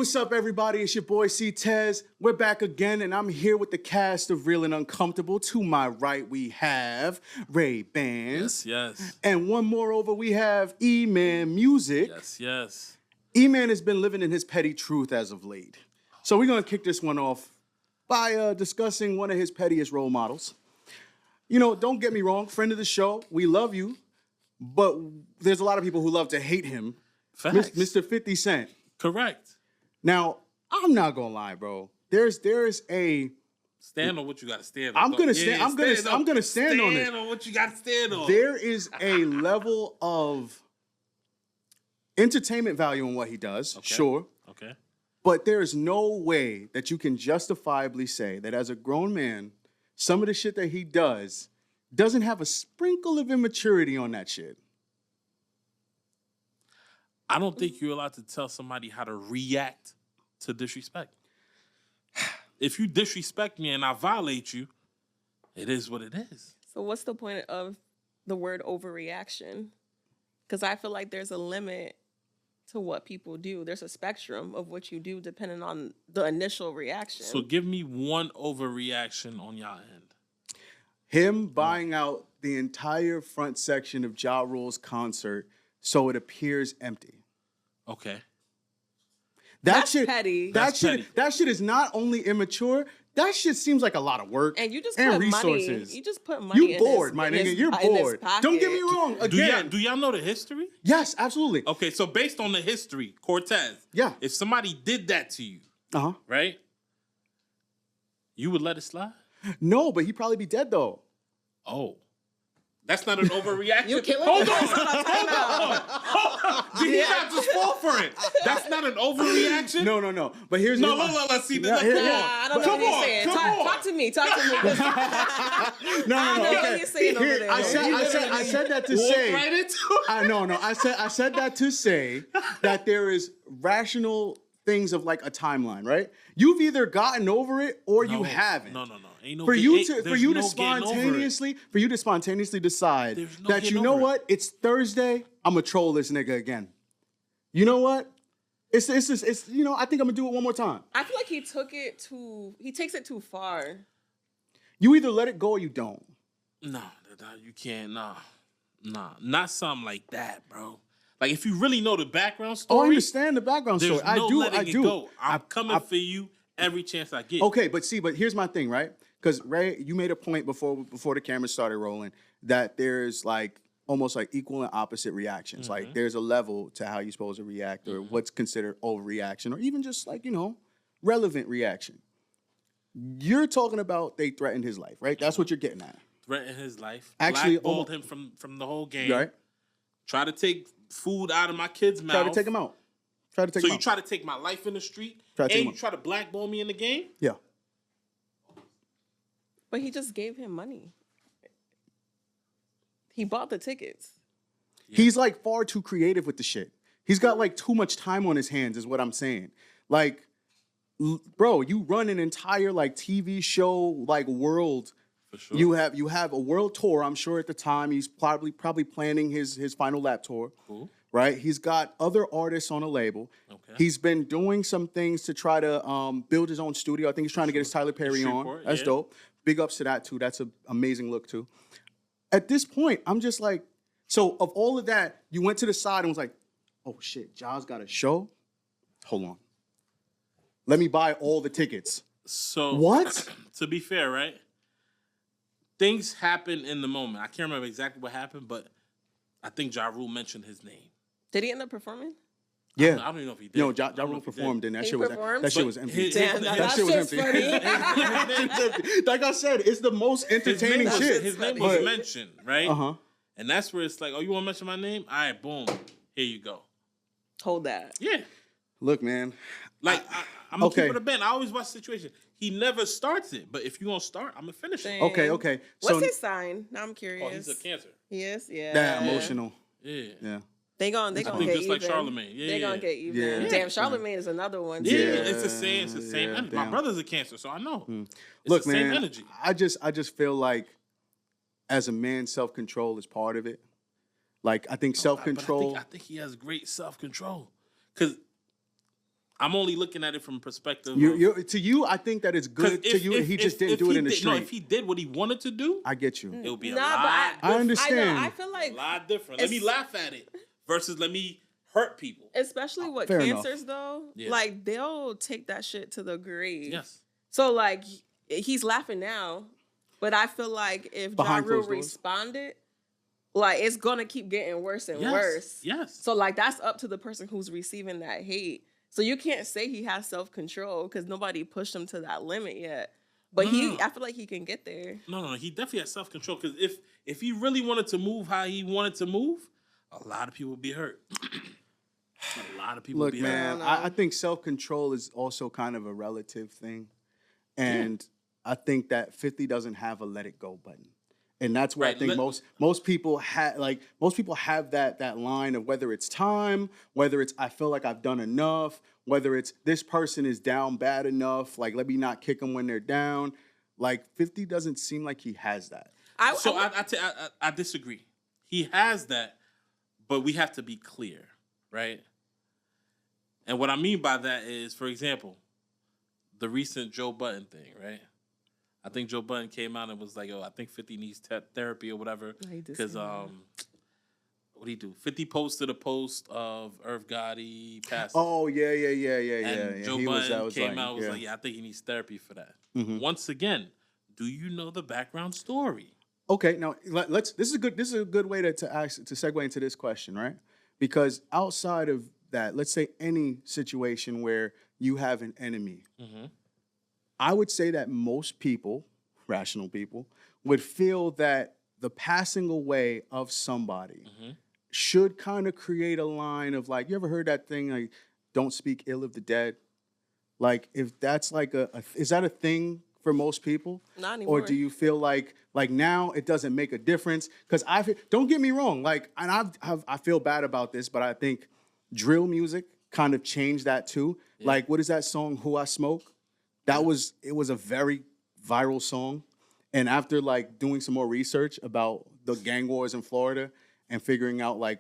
what's up, everybody? It's your boy C. Tez. We're back again, and I'm here with the cast of Real and Uncomfortable. To my right, we have Ray Bands. Yes. And one more over, we have E-Man Music. Yes. E-Man has been living in his petty truth as of late. So we're going to kick this one off by discussing one of his pettiest role models. You know, don't get me wrong, friend of the show, we love you, but there's a lot of people who love to hate him. Facts. Mr. 50 Cent. Correct. Now, I'm not gonna lie, bro. There's a stand on what you got to stand on. I'm gonna stand on this. Stand on what you got to stand on. There is a level of entertainment value in what he does, sure. Okay. But there is no way that you can justifiably say that as a grown man, some of the shit that he doesn't have a sprinkle of immaturity on that shit. I don't think you're allowed to tell somebody how to react to disrespect. If you disrespect me and I violate you, it is what it is. So what's the point of the word overreaction? Because I feel like there's a limit to what people do. There's a spectrum of what you do depending on the initial reaction. So give me one overreaction on y'all end. Him buying out the entire front section of Ja Rule's concert so it appears empty. Okay. That's petty. That shit is not only immature. That shit seems like a lot of work and you just and put resources. Money. You just put money. You bored, my nigga. You're bored. Don't get me wrong. Again, do y'all know the history? Yes, absolutely. Okay, so based on the history, Cortez. Yeah. If somebody did that to you, right? You would let it slide? No, but he'd probably be dead though. Oh. That's not an overreaction. You killing Hold me? on. Did he not just fall for it? That's not an overreaction? No. But here's let's see. I don't know what you're saying. Talk to me. No. I know what you're saying over there. I said that to say. Walk right into it. I said that to say that there is rational things of like a timeline, right? You've either gotten over it or you haven't. No. Ain't no for you to spontaneously decide that you know what, it's Thursday, I'm gonna troll this nigga again. You know what? It's you know, I think I'm gonna do it one more time. I feel like he takes it too far. You either let it go or you don't. No, you can't. Nah, not something like that, bro. Like if you really know the background story. Oh, I understand the background story. I do. Go. I'm coming for you every chance I get. Okay, but here's my thing, right? Because Ray, you made a point before the camera started rolling that there's like almost like equal and opposite reactions. Like there's a level to how you're supposed to react or what's considered overreaction or even just like, you know, relevant reaction. You're talking about they threatened his life, right? That's what you're getting at. Threatened his life. Actually, blackballed him from the whole game. Right. Try to take food out of my kid's mouth. Try to take him out. So you try to take my life in the street and you try to blackball me in the game? Yeah. But he just gave him money. He bought the tickets. Yeah. He's like far too creative with the shit. He's got like too much time on his hands is what I'm saying. Like, bro, you run an entire like TV show like world. For sure. You have a world tour, I'm sure at the time. He's probably planning his final lap tour. Cool. Right? He's got other artists on a label. Okay. He's been doing some things to try to build his own studio. I think he's trying to get his Tyler Perry on. That's dope. Big ups to that, too. That's an amazing look, too. At this point, I'm just like, so of all of that, you went to the side and was like, oh, shit, Ja's got a show? Hold on. Let me buy all the tickets. So, what? To be fair, right? Things happen in the moment. I can't remember exactly what happened, but I think Ja Rule mentioned his name. Did he end up performing? Yeah. I don't even know if he did. No, Ja Rule performed, and that shit was empty. That shit was funny. Like I said, it's the most entertaining shit. His name was mentioned, right? And that's where it's like, oh, you want to mention my name? All right, boom. Here you go. Hold that. Yeah. Look, man. Like, I'm going to keep it a band. I always watch the situation. He never starts it, but if you're going to start, I'm going to finish it. Okay. What's his sign? Now I'm curious. Oh, he's a Cancer. He is? Yeah. That emotional. Yeah. They gonna get just even. Like Charlemagne. They gonna get even. Yeah. Damn, Charlemagne is another one. Yeah, too. it's the same. It's the same energy. My brother's a Cancer, so I know. It's Look, the same man, energy. I just feel like as a man, self-control is part of it. Like I think self-control. I think he has great self-control because I'm only looking at it from perspective. To you, I think that it's good. To you, he just didn't do it in the street. No, if he did what he wanted to do, I get you. It would be a lot. I understand. I feel like a lot different. Let me laugh at it versus let me hurt people. Especially with Fair cancers, enough. though. Yeah. Like, they'll take that shit to the grave. Yes. So, like, he's laughing now, but I feel like if Ja Behind Rule closed doors. responded, like, it's gonna keep getting worse and worse. Yes. So, like, that's up to the person who's receiving that hate. So you can't say he has self-control because nobody pushed him to that limit yet. But I feel like he can get there. No, he definitely has self-control because if he really wanted to move how he wanted to move, a lot of people would be hurt. A lot of people would be Look, man, hurt. I think self-control is also kind of a relative thing. And I think that 50 doesn't have a let it go button. And that's where I think most people have that line of whether it's time, whether it's I feel like I've done enough, whether it's this person is down bad enough, like let me not kick them when they're down. Like 50 doesn't seem like he has that. I disagree. He has that, but we have to be clear, right? And what I mean by that is, for example, the recent Joe Budden thing, right? I think Joe Budden came out and was like, I think 50 needs therapy or whatever. Because, what did he do? 50 posted a post of Irv Gotti passing. Oh, yeah. And Joe Budden came out and was like, I think he needs therapy for that. Mm-hmm. Once again, do you know the background story? Okay, now let's. This is a good way to segue into this question, right? Because outside of that, let's say any situation where you have an enemy. Mm-hmm. I would say that most people, rational people, would feel that the passing away of somebody should kind of create a line of like, you ever heard that thing like, don't speak ill of the dead? Like, if that's like is that a thing for most people? Not anymore. Or do you feel like now it doesn't make a difference? Because don't get me wrong, like, and I feel bad about this, but I think drill music kind of changed that too. Yeah. Like, what is that song, Who I Smoke? It was a very viral song. And after like doing some more research about the gang wars in Florida and figuring out like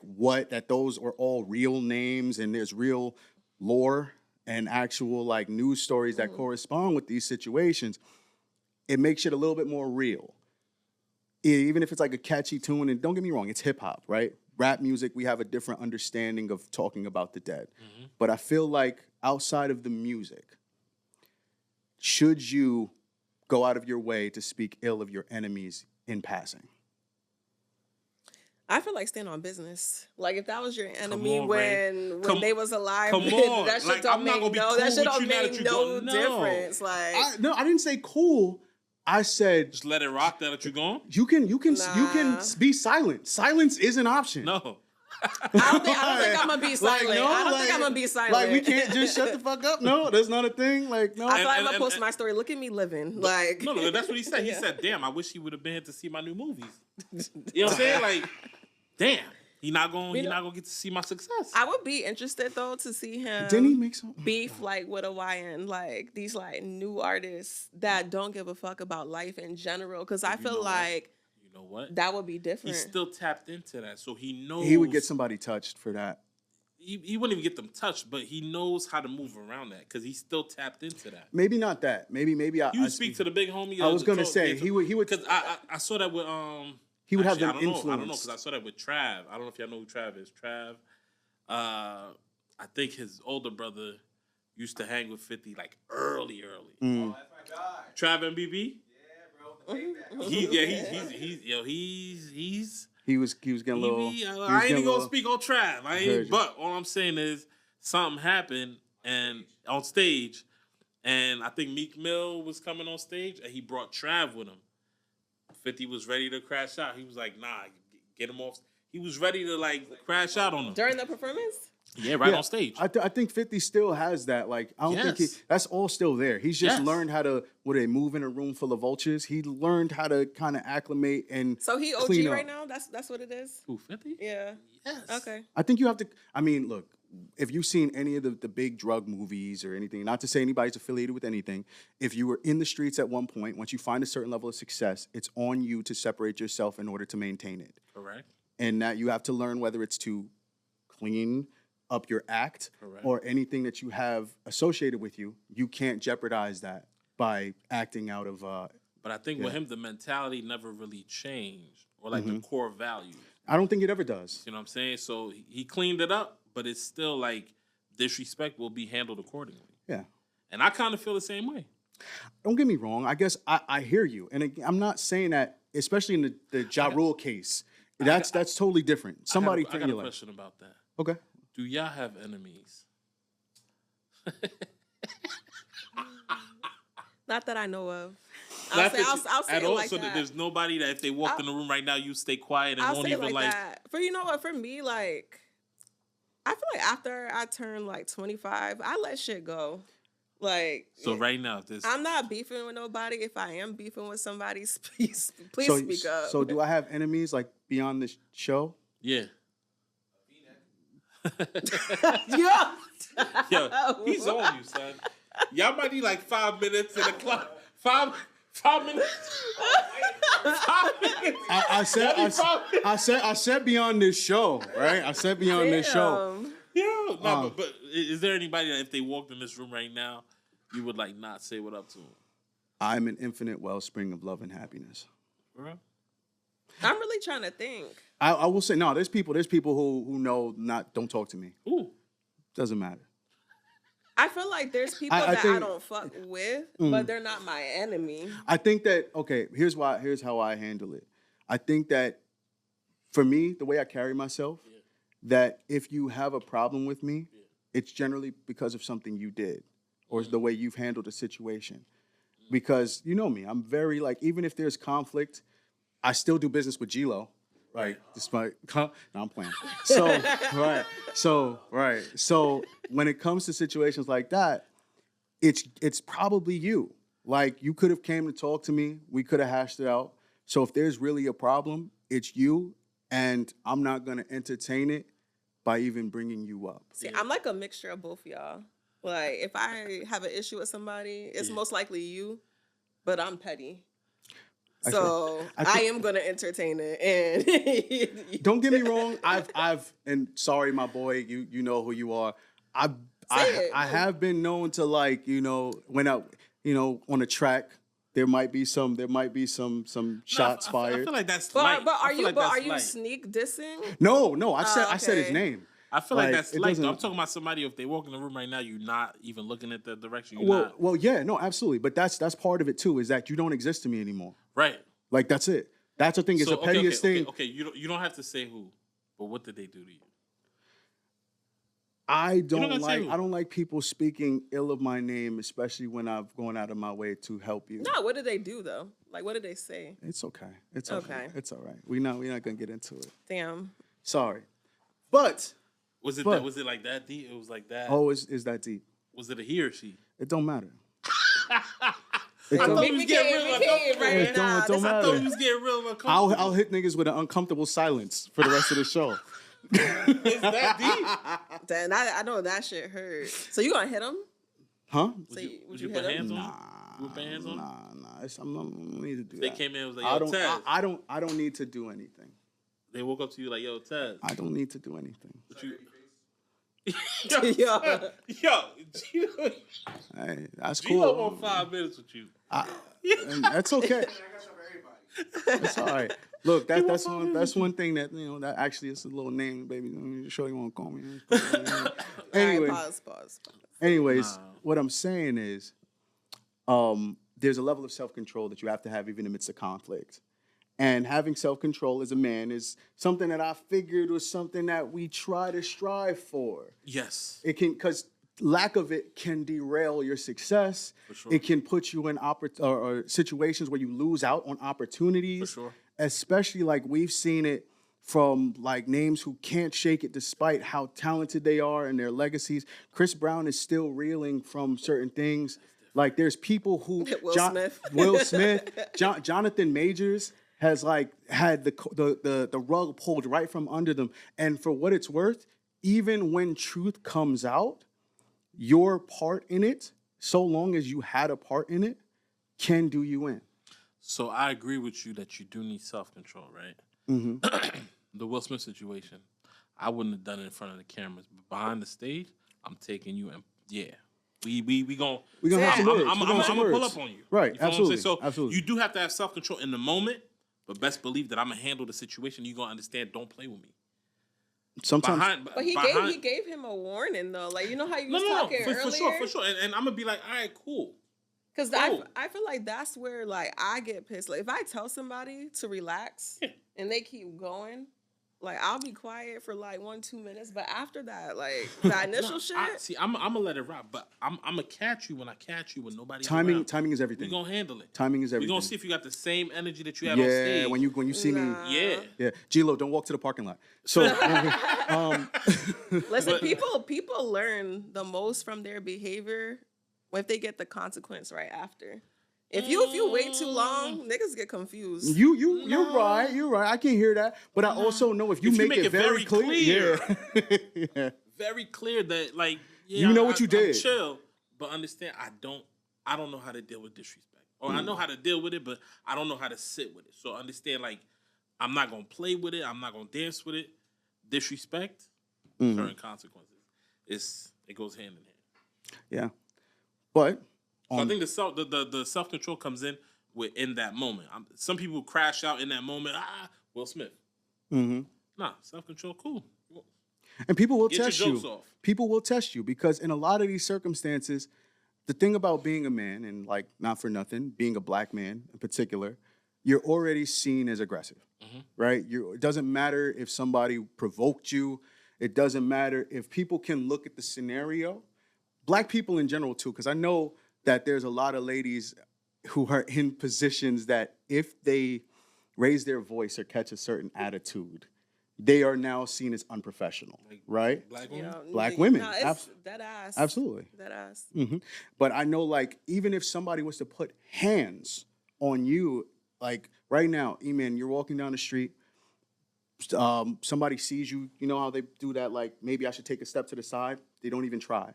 that those are all real names and there's real lore and actual like news stories that correspond with these situations, it makes it a little bit more real. Even if it's like a catchy tune, and don't get me wrong, it's hip hop, right? Rap music, we have a different understanding of talking about the dead. Mm-hmm. But I feel like outside of the music, should you go out of your way to speak ill of your enemies in passing? I feel like stand on business. Like if that was your enemy when they was alive, come on. that shit like, don't make no difference. Like I didn't say cool. I said just let it rock now that you're gone. You can be silent. Silence is an option. No. I don't think I'm gonna be silent. I don't think I'm gonna be silent. Like we can't just shut the fuck up. No, that's not a thing. Like no. I feel like I'm gonna post my story. Look at me living. Like no, that's what he said. He said, "Damn, I wish he would have been here to see my new movies." You know what I'm saying? Like, damn, he not gonna get to see my success. I would be interested though to see him. Didn't he make some beef like with a YN, like these like new artists that don't give a fuck about life in general? Because I feel like. You know what? That would be different. He's still tapped into that, so he knows. He would get somebody touched for that. He wouldn't even get them touched, but he knows how to move around that because he's still tapped into that. Maybe not that. Maybe you speak to the big homie. I was gonna say he would because I saw that with he would have them influence. I don't know because I saw that with Trav. I don't know if y'all know who Trav is. Trav, I think his older brother used to hang with 50 like early. Mm. Oh, that's my guy. Trav and BB. He was getting a little. I ain't even gonna speak on Trav. But all I'm saying is something happened and on stage, and I think Meek Mill was coming on stage and he brought Trav with him. 50 was ready to crash out. He was like, "Nah, get him off." He was ready to like crash out on him during the performance. Yeah, on stage. I think 50 still has that. Like, I don't think that's all still there. He's just learned how to, move in a room full of vultures. He learned how to kind of acclimate and so he OG right now? That's what it is? Who, 50? Yeah. Yes. Okay. I think you have to, look, if you've seen any of the big drug movies or anything, not to say anybody's affiliated with anything, if you were in the streets at one point, once you find a certain level of success, it's on you to separate yourself in order to maintain it. Correct. And that you have to learn whether it's to clean up your act Correct. or anything that you have associated with you, you can't jeopardize that by acting out of. But I think with him, the mentality never really changed, or like the core values. I don't think it ever does. You know what I'm saying? So he cleaned it up, but it's still like disrespect will be handled accordingly. Yeah. And I kind of feel the same way. Don't get me wrong. I guess I hear you, and I'm not saying that, especially in the Ja Rule case. That's totally different. Somebody, I got a question about that. Okay. Do y'all have enemies? Not that I know of. I'll say it like that. There's nobody that if they walked in the room right now, you stay quiet and won't even like. That. For you know what? For me, like, I feel like after I turn like 25, I let shit go. Like, so right now, I'm not beefing with nobody. If I am beefing with somebody, please speak up. So do I have enemies like beyond this show? Yeah. Yeah. Yo, he's on you, son. Y'all might need like 5 minutes in the clock. 5 minutes. 5 minutes. I said beyond this show, right? I said beyond this show. Yeah, no, but is there anybody that if they walked in this room right now, you would like not say what up to them? I'm an infinite wellspring of love and happiness. Bro? I'm really trying to think. I will say no. There's people who know don't talk to me. Ooh, doesn't matter. I feel like there's people I don't fuck with, but they're not my enemy. I think that here's how I handle it. I think that for me, the way I carry myself, that if you have a problem with me, it's generally because of something you did or the way you've handled a situation. Because you know me, I'm very like, even if there's conflict, I still do business with G-Lo. Right. Despite no, I'm playing. So So when it comes to situations like that, it's probably you. Like you could have came to talk to me. We could have hashed it out. So if there's really a problem, it's you, and I'm not gonna entertain it by even bringing you up. See, I'm like a mixture of both y'all. Like if I have an issue with somebody, it's most likely you, but I'm petty. So I am gonna entertain it, and don't get me wrong. I've and sorry, my boy, you know who you are. I have been known to like when I on a track there might be some shots fired. I feel like that's light. But are you sneak dissing? No. I said his name. I feel like that's light. I'm talking about somebody if they walk in the room right now, you're not even looking at the direction. Well, yeah, no, absolutely. But that's part of it too. Is that you don't exist to me anymore. Right. Like that's it. That's the thing. It's the pettiest thing. Okay. You don't have to say who, but what did they do to you? I don't like people speaking ill of my name, especially when I've gone out of my way to help you. No, what did they do though? Like what did they say? It's okay. It's okay. It's all right. We're not gonna get into it. Damn. Sorry, but was it like that deep? It was like that. Oh, is that deep? Was it a he or she? It don't matter. I thought he was getting real uncomfortable. It don't matter. I thought he was getting real uncomfortable. I'll hit niggas with an uncomfortable silence for the rest of the show. Is that deep? Then I know that shit hurt. So you gonna hit him? Huh? Would you put hands on? Nah. You put hands on? Nah. I don't need to do they that. They came in and was like, yo, Tez. I don't need to do anything. They woke up to you like, yo, Tez. I don't need to do anything. yo. Hey, that's cool. G-Lo want 5 minutes with you. That's okay. That's all right. Look, that's one thing that that actually is a little name, baby. You sure you want to call me? Anyway, right, pause. Anyways, what I'm saying is, there's a level of self-control that you have to have even amidst a conflict. And having self-control as a man is something that I figured was something that we try to strive for. Yes. It can, because lack of it can derail your success. For sure. It can put you in or situations where you lose out on opportunities. For sure. Especially like we've seen it from like names who can't shake it despite how talented they are and their legacies. Chris Brown is still reeling from certain things. Like there's people who Will Smith, Jonathan Majors has like had the rug pulled right from under them. And for what it's worth, even when truth comes out, your part in it, so long as you had a part in it, can do you in. So I agree with you that you do need self-control, right? Mm-hmm. The Will Smith situation. I wouldn't have done it in front of the cameras. But behind the stage, I'm taking you and we gonna have some words. I'm gonna pull up on you. Right, You feel absolutely. So absolutely. you do have to have self-control in the moment, but best believe that I'm gonna handle the situation. You're gonna understand. Don't play with me. Sometimes, but he gave him a warning though. Like, you know how you was talking earlier? for sure. And I'm gonna be like, all right, cool. Because I feel like that's where like I get pissed. Like if I tell somebody to relax and they keep going, like I'll be quiet for like 1-2 minutes. But after that, like the initial shit. I'm gonna let it rock. But I'm gonna catch you when I catch you when nobody's timing. around. Timing is everything. We gonna handle it. Timing is everything. We gonna see if you got the same energy that you have on stage. When you see me. Yeah. G-Lo, don't walk to the parking lot. So listen, people learn the most from their behavior if they get the consequence right after. If you wait too long, niggas get confused. You're right. You're right. I can hear that, but I also know if you make it very clear, very clear that like what you did. I'm chill, but understand I don't know how to deal with disrespect, or I know how to deal with it, but I don't know how to sit with it. So understand, like I'm not gonna play with it. I'm not gonna dance with it. Disrespect, certain consequences. It goes hand in hand. Yeah, but. So I think the self control comes in in that moment. Some people crash out in that moment. Will Smith. Mm-hmm. Nah, self control, cool. And people will Get test your you. jokes off. People will test you because in a lot of these circumstances, the thing about being a man and like not for nothing, being a black man in particular, you're already seen as aggressive, right? It doesn't matter if somebody provoked you. It doesn't matter if people can look at the scenario. Black people in general too, because I know that there's a lot of ladies who are in positions that if they raise their voice or catch a certain attitude, they are now seen as unprofessional, right? Black women? Black women. No, it's that ass. Absolutely. That ass. Mm-hmm. But I know, like, even if somebody was to put hands on you, like right now, E-Man, you're walking down the street, somebody sees you, you know how they do that, like, maybe I should take a step to the side? They don't even try.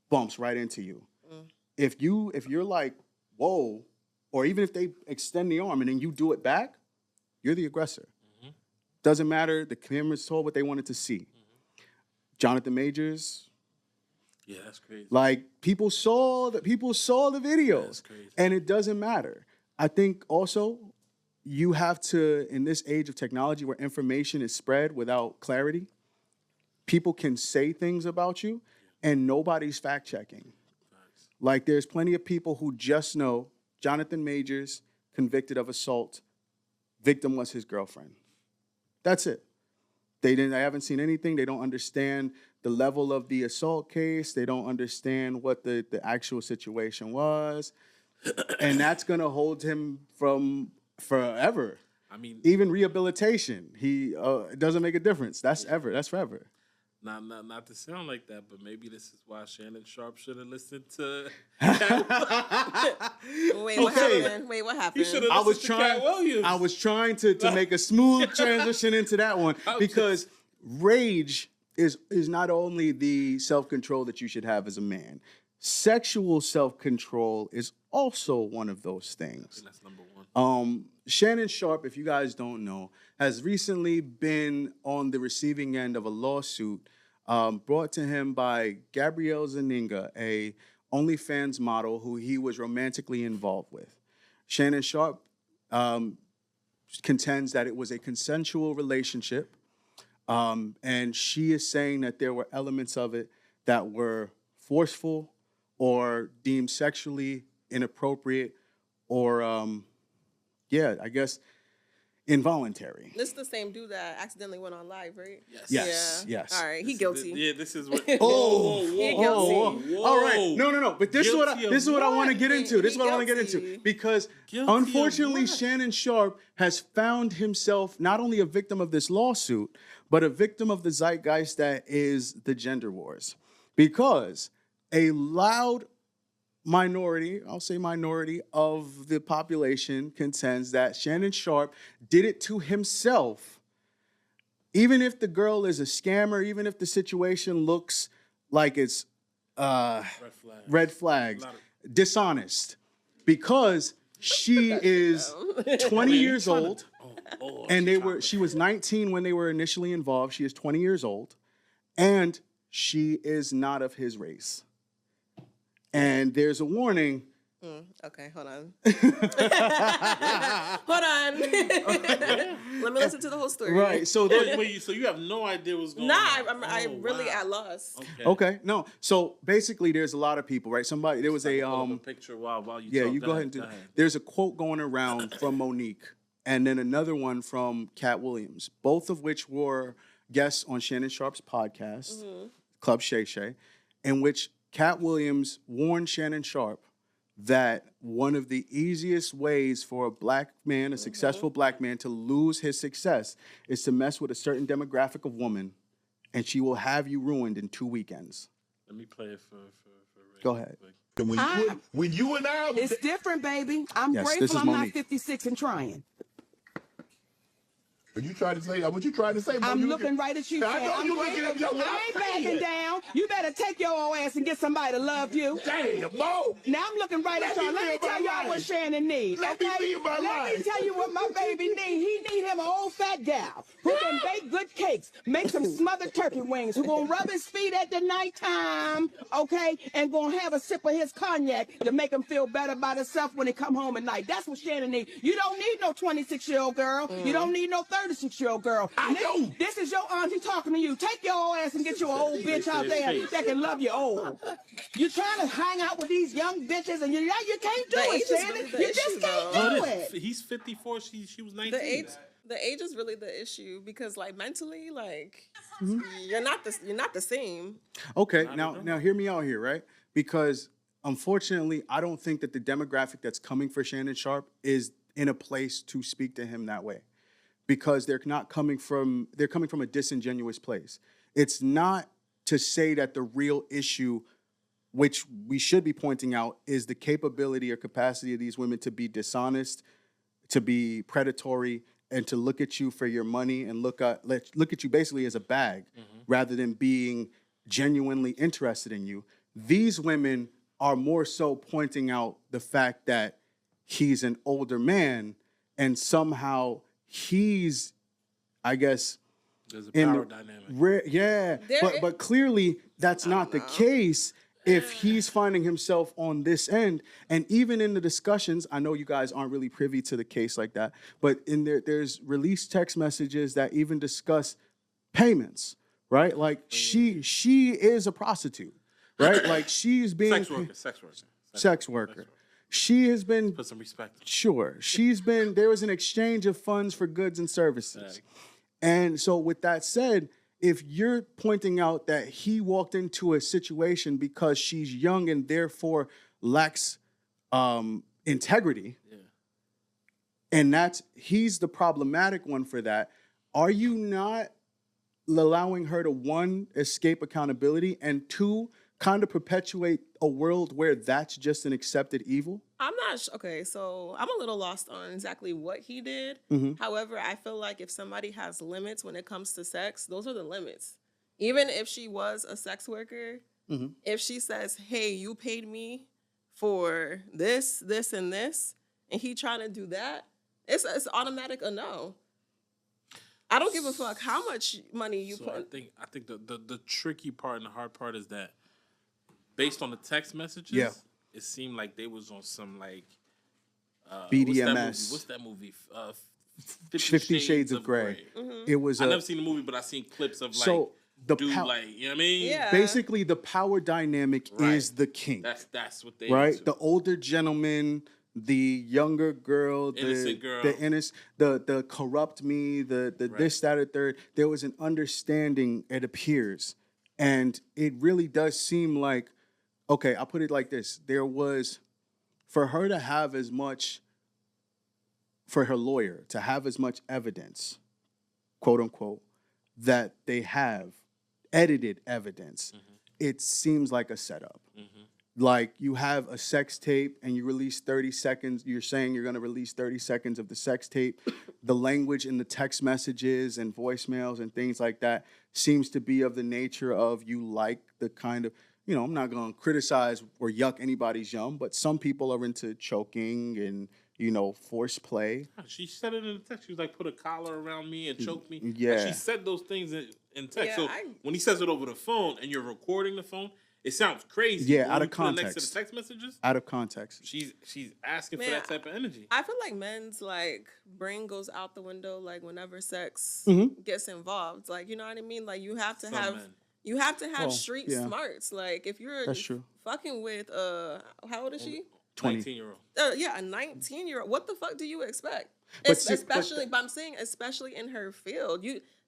Bumps right into you. If you're like, whoa, or even if they extend the arm and then you do it back, you're the aggressor. Doesn't matter. The cameras saw what they wanted to see. Jonathan Majors. Yeah, that's crazy. Like people saw the videos, that's crazy. And it doesn't matter. I think also you have to, in this age of technology where information is spread without clarity, people can say things about you and nobody's fact checking. Like there's plenty of people who just know Jonathan Majors convicted of assault, victim was his girlfriend. That's it. They haven't seen anything. They don't understand the level of the assault case. They don't understand what the actual situation was. And that's gonna hold him from forever. I mean, even rehabilitation, it doesn't make a difference. That's forever. Not to sound like that, but maybe this is why Shannon Sharpe should have listened to. Wait, what happened? He should have listened to Cat Williams. I was trying to make a smooth transition into that one because rage is not only the self-control that you should have as a man. Sexual self-control is also one of those things. That's number one. Shannon Sharpe, if you guys don't know, has recently been on the receiving end of a lawsuit brought to him by Gabrielle Zaninga, a OnlyFans model who he was romantically involved with. Shannon Sharpe contends that it was a consensual relationship, and she is saying that there were elements of it that were forceful or deemed sexually inappropriate or, I guess, involuntary. This is the same dude that accidentally went on live, right? Yes. All right, he guilty. This is what. He guilty. All right, no. But this is what I want to get into. This is what I want to get into because unfortunately, Shannon Sharpe has found himself not only a victim of this lawsuit, but a victim of the zeitgeist that is the gender wars, because a loud minority of the population contends that Shannon Sharpe did it to himself, even if the girl is a scammer, even if the situation looks like it's red flags, dishonest, because she is 20 years old. And she was 19 when they were initially involved. She is 20 years old, and she is not of his race. And there's a warning. Okay, hold on. Hold on. Let me listen to the whole story. Right. So so you have no idea what's going on. I'm really at loss. Okay. No. So basically, there's a lot of people, right? There was a picture while you. Yeah, you go ahead and do. There's a quote going around from Monique, and then another one from Cat Williams, both of which were guests on Shannon Sharpe's podcast, Club Shay Shay, in which Cat Williams warned Shannon Sharpe that one of the easiest ways for a black man, a successful black man, to lose his success is to mess with a certain demographic of woman, and she will have you ruined in 2 weekends. Let me play it for Go ahead. When you and I... It's different, baby. I'm grateful I'm not 56 and trying. What you trying to say? What you trying to say? I'm looking right at you. I know you looking at your... I ain't backing down. You better take your old ass and get somebody to love you. Damn, Mo. Now I'm looking right at y'all. Let me tell y'all what Shannon needs. Let me tell you what my baby needs. He need him an old fat gal who can bake good cakes, make some smothered turkey wings, who gonna rub his feet at the nighttime, okay, and gonna have a sip of his cognac to make him feel better about himself when he come home at night. That's what Shannon needs. You don't need no 26-year-old girl. You don't need no 36-year-old girl. I know. This is your auntie talking to you. Take your old ass and get you an old bitch out there that can love you old. You're trying to hang out with these young bitches and you can't do it, Shannon. You just can't do it. He's 54. She was 19. The age is really the issue because, like, mentally, like, you're not the same. Okay, now hear me out here, right? Because unfortunately, I don't think that the demographic that's coming for Shannon Sharpe is in a place to speak to him that way, because they're coming from a disingenuous place. It's not to say that the real issue, which we should be pointing out, is the capability or capacity of these women to be dishonest, to be predatory, and to look at you for your money and look at you basically as a bag, rather than being genuinely interested in you. These women are more so pointing out the fact that he's an older man and somehow he's, I guess, there's a power dynamic. But clearly that's not the case if he's finding himself on this end. And even in the discussions, I know you guys aren't really privy to the case like that, but in there's released text messages that even discuss payments, right? Like she is a prostitute, right? Like she's being sex worker. She has been put some respect. Sure, there was an exchange of funds for goods and services, and so with that said, if you're pointing out that he walked into a situation because she's young and therefore lacks integrity, and he's the problematic one for that, are you not allowing her to, one, escape accountability, and two, kind of perpetuate a world where that's just an accepted evil? I'm not okay, so I'm a little lost on exactly what he did. However, I feel like if somebody has limits when it comes to sex, those are the limits. Even if she was a sex worker, if she says, hey, you paid me for this, this, and this, and he trying to do that, it's automatic a no. I don't give a fuck how much money you put. I think the tricky part and the hard part is that based on the text messages, it seemed like they was on some like BDMS. What's that movie? 50 Shades of Grey. It was. I never seen the movie, but I seen clips of like. So the dude, like, you know what I mean? Yeah. Basically, the power dynamic is the king. That's what they right. The older gentleman, the younger girl, innocent girl, the innocent, the corrupt me, the this, that, or third. There was an understanding. It appears, and it really does seem like. Okay, I'll put it like this. There was, for her to have as much, for her lawyer to have as much evidence, quote unquote, that they have, edited evidence, it seems like a setup. Like you have a sex tape and you release 30 seconds, you're saying you're gonna release 30 seconds of the sex tape. The language in the text messages and voicemails and things like that seems to be of the nature of you like the kind of, you know, I'm not going to criticize or yuck anybody's yum, but some people are into choking and, force play. She said it in the text. She was like, put a collar around me and choke me. Yeah. Like, she said those things in text. Yeah, so when he says it over the phone and you're recording the phone, it sounds crazy. Yeah, but out when of you put it context. Next to the text messages, Out of context. she's asking for that type of energy. I feel like men's like brain goes out the window like whenever sex gets involved. Like, you know what I mean? Like you have to have street smarts. Like if you're That's true. fucking with how old is she? 19-year-old. Yeah, a 19-year-old. What the fuck do you expect? But But I'm saying especially in her field.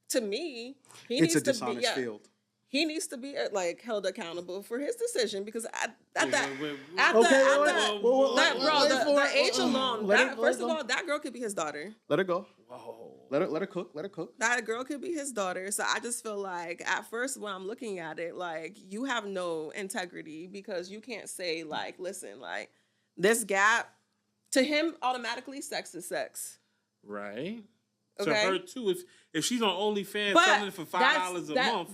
To me, it's a dishonest field. He needs to be like held accountable for his decision because the age alone. First of all, that girl could be his daughter. Let her go. Whoa. Let her cook. Let her cook. That girl could be his daughter. So I just feel like at first when I'm looking at it, like you have no integrity because you can't say like, listen, like this gap to him automatically sex is sex. Right. Okay. To her too. If she's on OnlyFans selling it for $5 a month.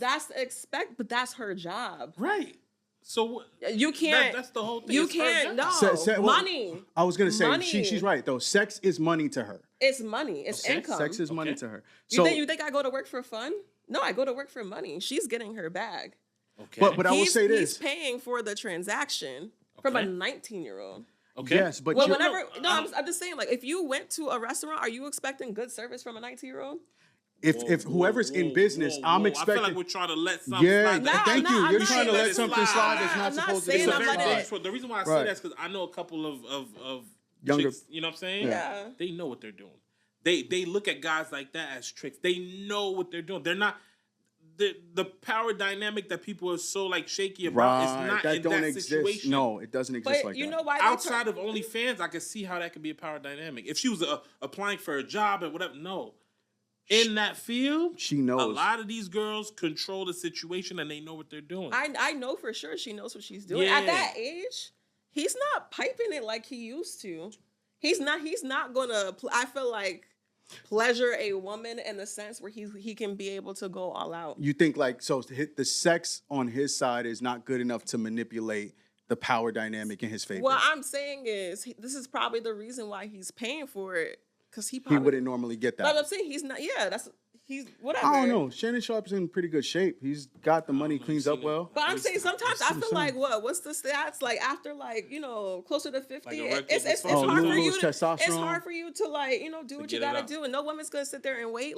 But that's her job. Right. So you can't. That's the whole thing. You can't. No. Money. I was gonna say money. She's right though. Sex is money to her. It's money. It's income. Sex is money to her. So you think I go to work for fun? No, I go to work for money. She's getting her bag. Okay. But I will say this: he's paying for the transaction from a 19-year-old. Okay. Yes, but I'm just saying, like, if you went to a restaurant, are you expecting good service from a 19-year-old? If whoever's in business, I'm expecting. I feel like we're trying to let something slide. Thank you. You're trying to let something slide that's not supposed to be. The reason why I say that is because I know a couple of younger chicks, you know what I'm saying? Yeah. They know what they're doing. They look at guys like that as tricks. They know what they're doing. They're not the power dynamic that people are so like shaky about is not that in don't that exist. Situation. No, it doesn't exist like that. You know why? Outside of OnlyFans, I can see how that could be a power dynamic. If she was applying for a job and whatever, no. In that field, she knows. A lot of these girls control the situation and they know what they're doing. I know for sure she knows what she's doing. Yeah. At that age, he's not piping it like he used to. He's not gonna. I feel like pleasure a woman in the sense where he can be able to go all out. You think like so? The sex on his side is not good enough to manipulate the power dynamic in his favor. What I'm saying is this is probably the reason why he's paying for it. Because he wouldn't normally get that. But I'm saying he's not. Yeah, he's whatever. I don't know. Shannon Sharpe's in pretty good shape. He's got the money, cleans up well. But I'm saying sometimes I feel like what's the stats like after closer to 50? It's hard for you. It's hard for you to do what you gotta do, and no woman's gonna sit there and wait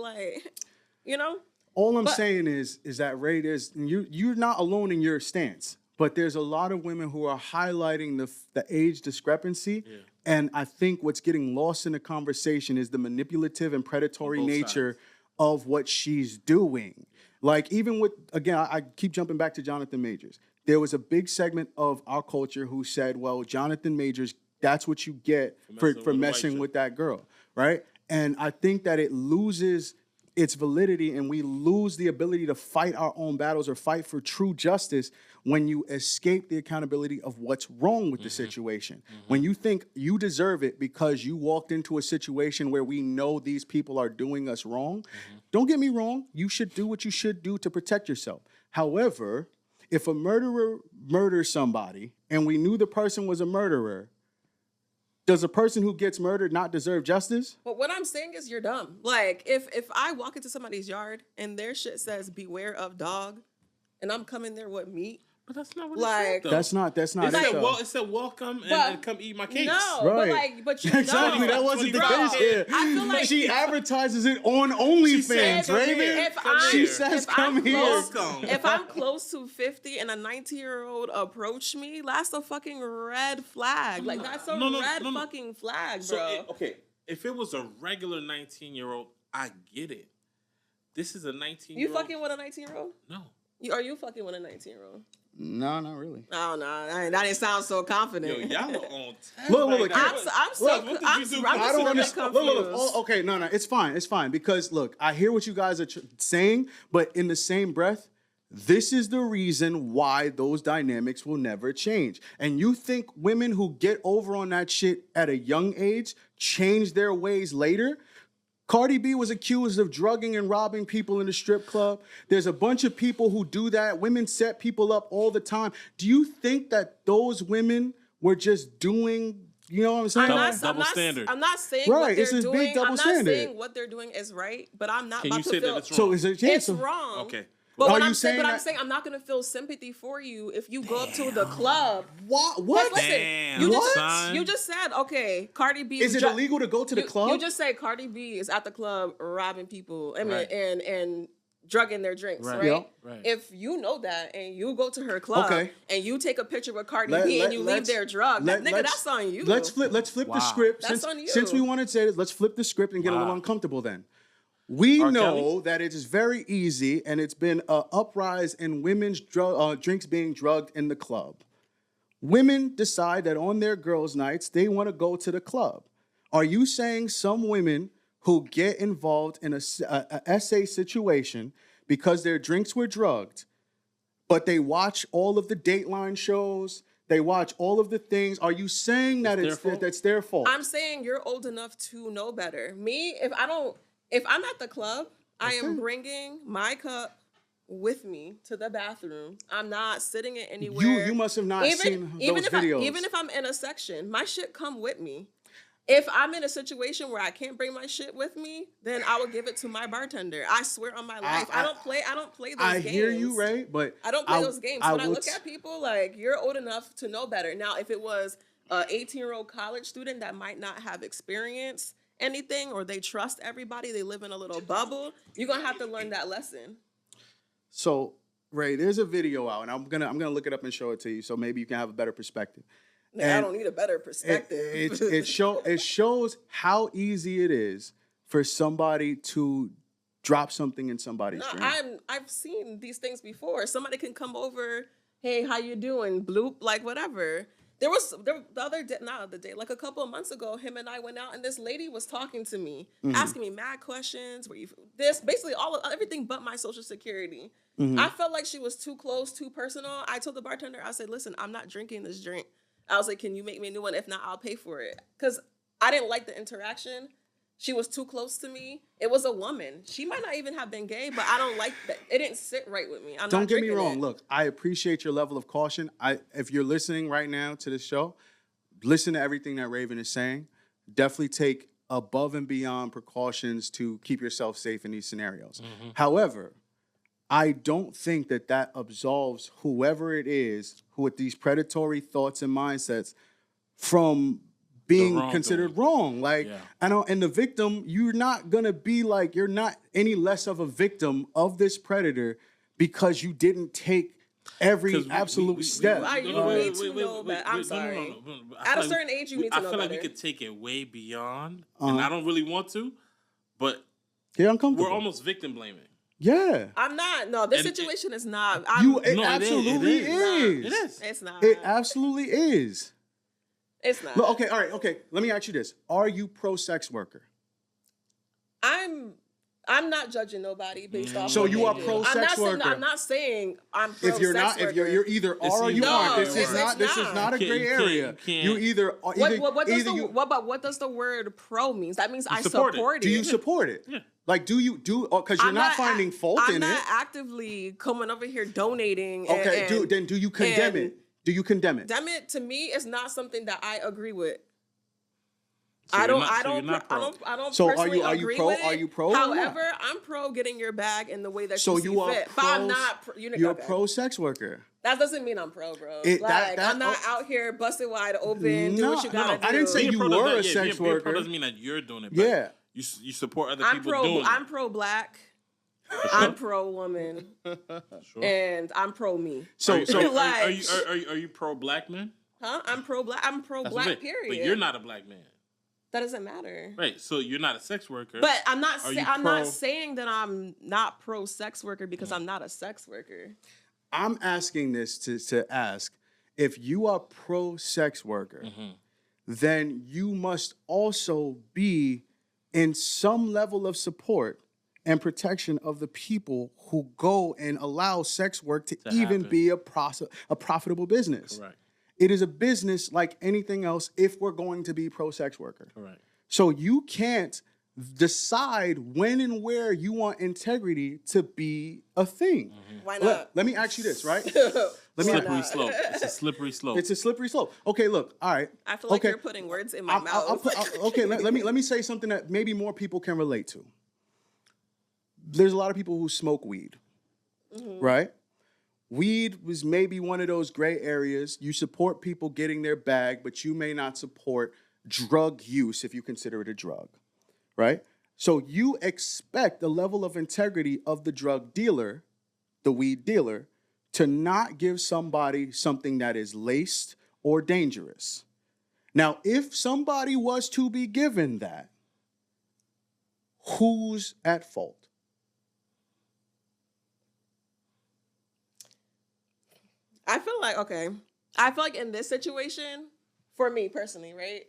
All I'm saying is that Ray, you're not alone in your stance. But there's a lot of women who are highlighting the age discrepancy. Yeah. And I think what's getting lost in the conversation is the manipulative and predatory nature of what she's doing. Like even with, again, I keep jumping back to Jonathan Majors. There was a big segment of our culture who said, well, Jonathan Majors, that's what you get for messing with that girl, right? And I think that it loses its validity and we lose the ability to fight our own battles or fight for true justice when you escape the accountability of what's wrong with the situation. When you think you deserve it because you walked into a situation where we know these people are doing us wrong, don't get me wrong, you should do what you should do to protect yourself. However, if a murderer murders somebody and we knew the person was a murderer, does a person who gets murdered not deserve justice? But what I'm saying is you're dumb. Like, if I walk into somebody's yard and their shit says, beware of dog, and I'm coming there with meat. But that's not what it said, though. That's not it. Said welcome and come eat my cakes. No, right. but you exactly, know. That wasn't the case here. I feel like she advertises it on OnlyFans, right? She says, come here. If I'm close to 50 and a 19-year-old approach me, that's a fucking red flag. Like, that's a red fucking flag, bro. If it was a regular 19-year-old, I get it. This is a 19-year-old. You fucking with a 19-year-old? No. Are you fucking with a 19-year-old? No, not really. Oh, no. That didn't sound so confident. Yo, y'all are on test. Look. I don't understand. Look. Okay, no. It's fine. Because, look, I hear what you guys are saying, but in the same breath, this is the reason why those dynamics will never change. And you think women who get over on that shit at a young age change their ways later? Cardi B was accused of drugging and robbing people in the strip club. There's a bunch of people who do that. Women set people up all the time. Do you think that those women were just doing You know what I'm saying? Double standard. I'm not saying Right, what they're it's this doing. big double I'm not standard. saying what they're doing is right, but I'm not Can about you to say feel. that it's wrong? So is it? Yeah, It's so- wrong. Okay. But Are what you I'm saying, saying but I'm that- saying I'm not gonna feel sympathy for you if you go up to the club. What? Listen, Damn, you just said, okay, Cardi B Is it illegal to go to the club? You just say Cardi B is at the club robbing people. I mean, Right. and drugging their drinks, Right. right? Yep. Right. If you know that and you go to her club Okay. and you take a picture with Cardi B and you leave their drug, nigga, that's on you. Let's flip the script. That's on you. Since we wanted to say this, let's flip the script and get a little uncomfortable then. We R. know Kelly? that it is very easy, and it's been an uprise in women's drinks being drugged in the club. Women decide that on their girls' nights, they want to go to the club. Are you saying some women who get involved in a SA situation because their drinks were drugged, but they watch all of the Dateline shows, they watch all of the things, are you saying that that's their fault? I'm saying you're old enough to know better. Me, if I'm at the club, I am bringing my cup with me to the bathroom. I'm not sitting it anywhere. You must have not seen those videos. Even if I'm in a section, my shit come with me. If I'm in a situation where I can't bring my shit with me, then I will give it to my bartender. I swear on my life. I don't play those games. I hear you, Ray, but I don't play those games. When I look at people, like, you're old enough to know better. Now, if it was an 18-year-old college student that might not have experience anything, or they trust everybody, they live in a little bubble, you're gonna have to learn that lesson. So, Ray, there's a video out, and I'm gonna look it up and show it to you, so maybe you can have a better perspective. I don't need a better perspective. It shows how easy it is for somebody to drop something in somebody's drink. I've seen these things before. Somebody can come over, hey, how you doing? Bloop, like whatever. There the other day, not the other day, like a couple of months ago, him and I went out and this lady was talking to me, asking me mad questions. Basically everything but my social security. I felt like she was too close, too personal. I told the bartender, I said, listen, I'm not drinking this drink. I was like, can you make me a new one? If not, I'll pay for it. Because I didn't like the interaction. She was too close to me. It was a woman. She might not even have been gay, but I don't like that. It didn't sit right with me. Don't get me wrong. Look, I appreciate your level of caution. If you're listening right now to this show, listen to everything that Raven is saying. Definitely take above and beyond precautions to keep yourself safe in these scenarios. However, I don't think that absolves whoever it is who with these predatory thoughts and mindsets from being considered wrong. Like, and the victim, you're not gonna be like, you're not any less of a victim of this predator because you didn't take every absolute step. You need to know better. I'm sorry. At a certain age, you need to know better. I feel like we could take it way beyond, and I don't really want to, but get uncomfortable. We're almost victim blaming. Yeah. I'm not. No, this situation is not. It absolutely is. It is. It's not. It absolutely is. It's not. Look, okay, all right, okay. Let me ask you this. Are you pro-sex worker? I'm not judging nobody based off. So what you are do. pro-sex worker. I'm not saying I'm pro-sex If you're not, worker. if you're either are or you aren't. This is not a gray area. You either what does the word pro means? That means I support it. Do you support it? Yeah. Like, do you because you're not finding fault in it? I'm not actively coming over here donating. Okay, then do you condemn it? Do you condemn it? Damn it, to me, it's not something that I agree with. So I don't So personally are you agree pro? with it. Are you pro? However, I'm pro getting your bag in the way that so you see fit. But I'm not. You're a pro sex worker. That doesn't mean I'm pro, bro. I'm not out here busted wide open. Do what you gotta do. I didn't say you were a sex worker. Pro doesn't mean that you're doing it. But you support other people doing it. I'm pro black. I'm pro woman. And I'm pro me. So are you pro black man? Huh? I'm pro black. I'm pro black. Period. But you're not a black man. That doesn't matter. Right. So you're not a sex worker. But I'm not saying that I'm not pro sex worker because I'm not a sex worker. I'm asking this to ask if you are pro sex worker, then you must also be in some level of support and protection of the people who go and allow sex work to even be a profitable business. Correct. It is a business like anything else if we're going to be pro-sex worker. Correct. So you can't decide when and where you want integrity to be a thing. Why not? Let me ask you this, right? Slippery slope. It's a slippery slope. It's a slippery slope. Okay, look, all right. I feel like you're putting words in my mouth. Let me say something that maybe more people can relate to. There's a lot of people who smoke weed, right? Weed was maybe one of those gray areas. You support people getting their bag, but you may not support drug use if you consider it a drug, right? So you expect the level of integrity of the drug dealer, the weed dealer, to not give somebody something that is laced or dangerous. Now, if somebody was to be given that, who's at fault? I feel like in this situation, for me personally, right?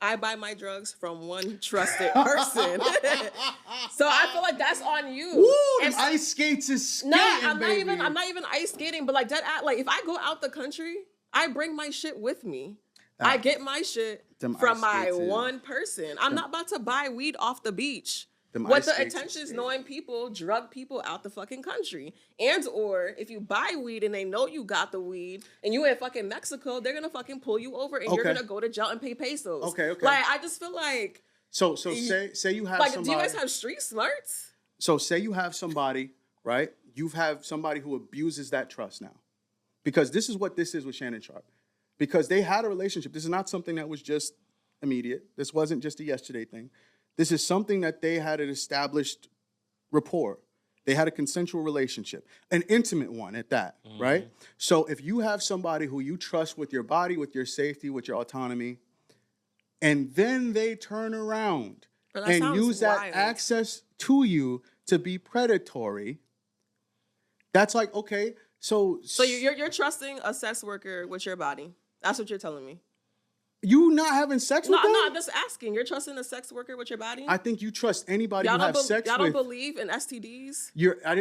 I buy my drugs from one trusted person. So I feel like that's on you. Woo, them ice skates is skating, I'm baby. not even ice skating, but like if I go out the country, I bring my shit with me. I get my shit from my one person. I'm not about to buy weed off the beach. What the attention is knowing people drug people out the fucking country. And or if you buy weed and they know you got the weed and you in fucking Mexico, they're gonna fucking pull you over and you're gonna go to jail and pay pesos. Okay. Like I just feel like So say you have somebody. Do you guys have street smarts? So say you have somebody, right? You have somebody who abuses that trust now. Because this is what this is with Shannon Sharpe. Because they had a relationship. This is not something that was just immediate. This wasn't just a yesterday thing. This is something that they had an established rapport. They had a consensual relationship, an intimate one at that, right? So if you have somebody who you trust with your body, with your safety, with your autonomy, and then they turn around and use that access to you to be predatory, that's like, okay, so you're trusting a sex worker with your body. That's what you're telling me. You not having sex with them? No, I'm just asking. You're trusting a sex worker with your body? I think you trust anybody you have sex with. Y'all don't believe in STDs?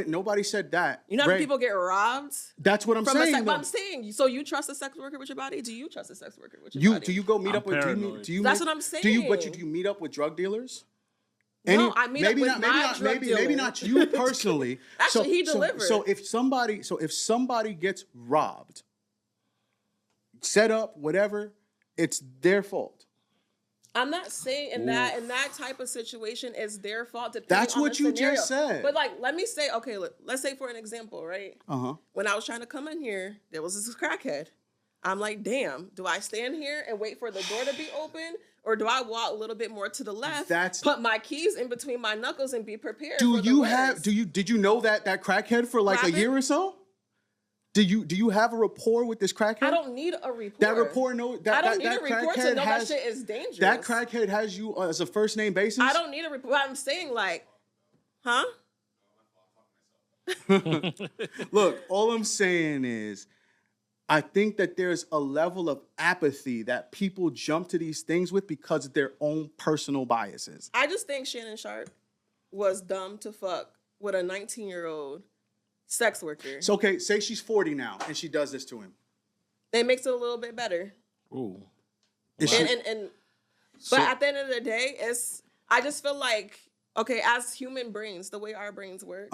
Nobody said that. You know how people get robbed? That's what I'm saying. But I'm saying, so you trust a sex worker with your body? Do you trust a sex worker with your body? Do you go meet up with? That's what I'm saying. Do you meet up with drug dealers? No, I meet up with my drug dealer. Maybe not you personally. Actually, he delivered. So if somebody gets robbed, set up, whatever, it's their fault. I'm not saying in that type of situation it's their fault. That's what you just said. But like, let me say, okay, let's say for an example, right? When I was trying to come in here, there was this crackhead. I'm like, damn, do I stand here and wait for the door to be open? Or do I walk a little bit more to the left, put my keys in between my knuckles and be prepared? Did you know that crackhead for like a year or so? Do you have a rapport with this crackhead? I don't need a rapport. That rapport, I don't need a rapport to know that shit is dangerous. That crackhead has you as a first name basis? I don't need a rapport. I'm saying like, huh? Look, all I'm saying is, I think that there's a level of apathy that people jump to these things with because of their own personal biases. I just think Shannon Sharpe was dumb to fuck with a 19-year-old sex worker. So, okay, say she's 40 now and she does this to him. It makes it a little bit better. Ooh. But at the end of the day, I just feel like, okay, as human brains, the way our brains work,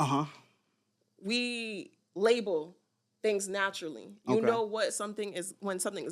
we label things naturally. You know when something is